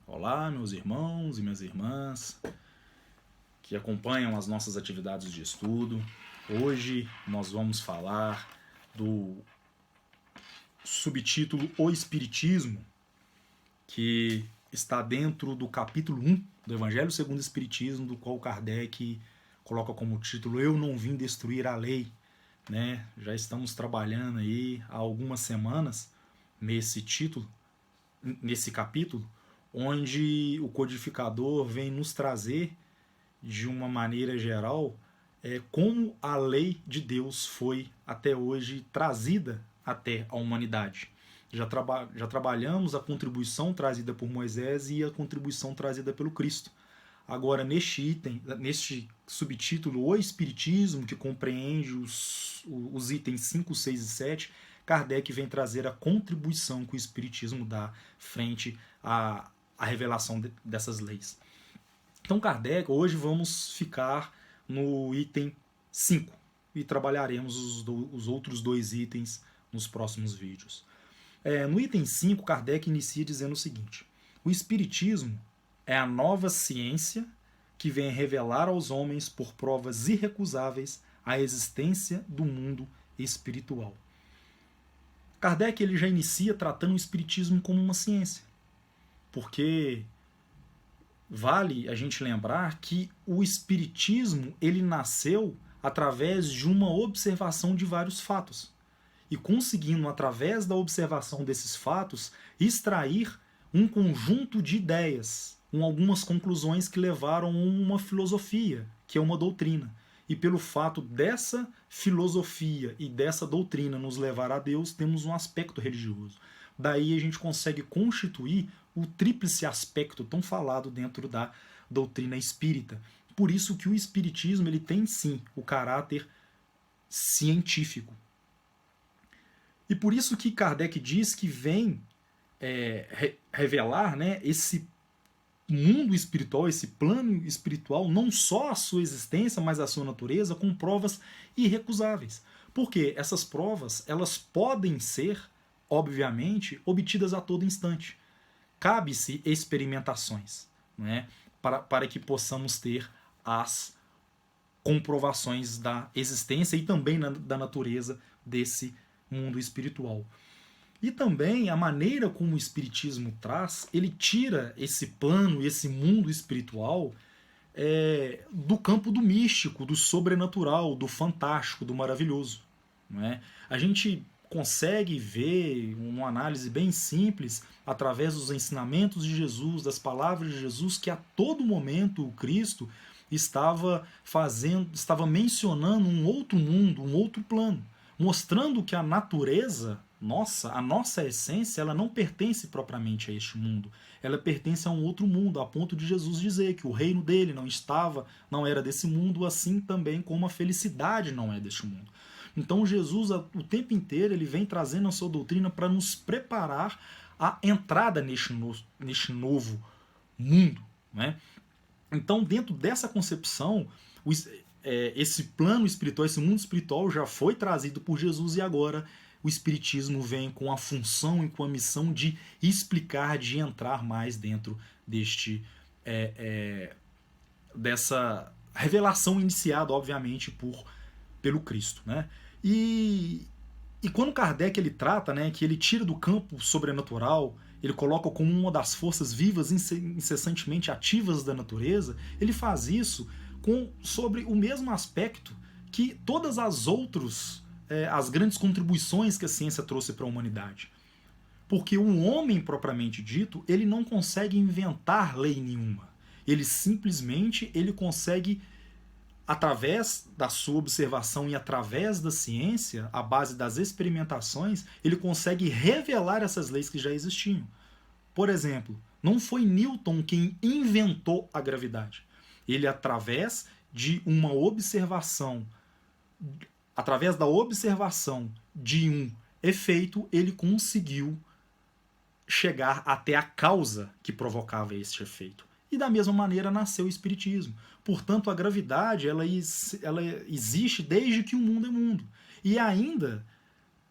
Olá, meus irmãos e minhas irmãs que acompanham as nossas atividades de estudo. Hoje nós vamos falar do subtítulo O Espiritismo, que está dentro do capítulo 1 do Evangelho segundo o Espiritismo, do qual Kardec coloca como título Eu não vim destruir a lei. Já estamos trabalhando aí há algumas semanas nesse título, nesse capítulo, onde o codificador vem nos trazer, de uma maneira geral, como a lei de Deus foi até hoje trazida até a humanidade. Já trabalhamos a contribuição trazida por Moisés e a contribuição trazida pelo Cristo. Agora, neste subtítulo, O Espiritismo, que compreende os itens 5, 6 e 7, Kardec vem trazer a contribuição que o Espiritismo dá frente à revelação dessas leis. Então, Kardec, hoje vamos ficar no item 5 e trabalharemos os outros dois itens nos próximos vídeos. No item 5, Kardec inicia dizendo o seguinte: o Espiritismo é a nova ciência que vem revelar aos homens, por provas irrecusáveis, a existência do mundo espiritual. Kardec ele já inicia tratando o Espiritismo como uma ciência, porque vale a gente lembrar que o Espiritismo ele nasceu através de uma observação de vários fatos, e conseguindo, através da observação desses fatos, extrair um conjunto de ideias, algumas conclusões que levaram a uma filosofia, que é uma doutrina. E pelo fato dessa filosofia e dessa doutrina nos levar a Deus, temos um aspecto religioso. Daí a gente consegue constituir o tríplice aspecto tão falado dentro da doutrina espírita. Por isso que o espiritismo ele tem sim o caráter científico. E por isso que Kardec diz que vem revelar, esse mundo espiritual, esse plano espiritual, não só a sua existência, mas a sua natureza, com provas irrecusáveis. Porque essas provas elas podem ser, obviamente, obtidas a todo instante. Cabe-se experimentações, para que possamos ter as comprovações da existência e também da natureza desse mundo espiritual. E também a maneira como o Espiritismo traz, ele tira esse plano, esse mundo espiritual do campo do místico, do sobrenatural, do fantástico, do maravilhoso. A gente consegue ver, uma análise bem simples, através dos ensinamentos de Jesus, das palavras de Jesus, que a todo momento o Cristo estava mencionando um outro mundo, um outro plano, mostrando que a natureza a nossa essência, ela não pertence propriamente a este mundo. Ela pertence a um outro mundo, a ponto de Jesus dizer que o reino dele não era desse mundo, assim também como a felicidade não é deste mundo. Então Jesus, o tempo inteiro, ele vem trazendo a sua doutrina para nos preparar a entrada neste novo mundo. Então, dentro dessa concepção, esse plano espiritual, esse mundo espiritual já foi trazido por Jesus, e agora o Espiritismo vem com a função e com a missão de explicar, de entrar mais dentro dessa revelação iniciada, obviamente, pelo Cristo. E quando Kardec ele trata, que ele tira do campo sobrenatural, ele coloca como uma das forças vivas incessantemente ativas da natureza, ele faz isso sobre o mesmo aspecto que todas as outras as grandes contribuições que a ciência trouxe para a humanidade. Porque o homem, propriamente dito, ele não consegue inventar lei nenhuma. Ele simplesmente consegue, através da sua observação e através da ciência, à base das experimentações, ele consegue revelar essas leis que já existiam. Por exemplo, não foi Newton quem inventou a gravidade. Ele, através da observação de um efeito, ele conseguiu chegar até a causa que provocava esse efeito. E da mesma maneira nasceu o Espiritismo. Portanto, a gravidade ela existe desde que o mundo é mundo. E ainda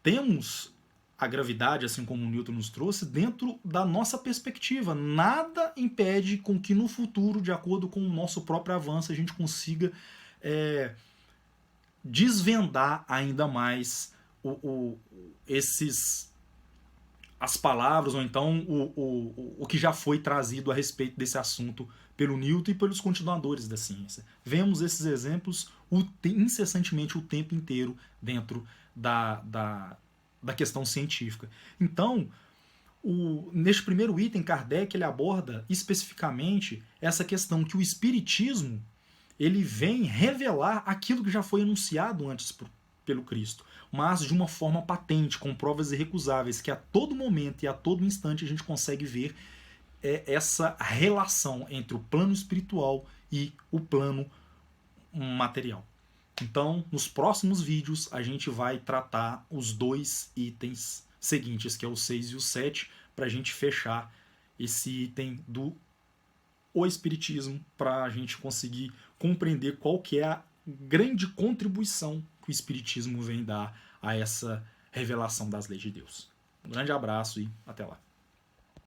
temos a gravidade, assim como o Newton nos trouxe, dentro da nossa perspectiva. Nada impede com que no futuro, de acordo com o nosso próprio avanço, a gente consiga desvendar ainda mais as palavras, ou então o que já foi trazido a respeito desse assunto pelo Newton e pelos continuadores da ciência. Vemos esses exemplos incessantemente o tempo inteiro dentro da questão científica. Então, neste primeiro item, Kardec ele aborda especificamente essa questão que o Espiritismo ele vem revelar aquilo que já foi anunciado antes pelo Cristo, mas de uma forma patente, com provas irrecusáveis, que a todo momento e a todo instante a gente consegue ver essa relação entre o plano espiritual e o plano material. Então, nos próximos vídeos, a gente vai tratar os dois itens seguintes, que é o 6 e o 7, para a gente fechar esse item do Espiritismo, para a gente conseguir compreender qual que é a grande contribuição que o Espiritismo vem dar a essa revelação das leis de Deus. Um grande abraço e até lá.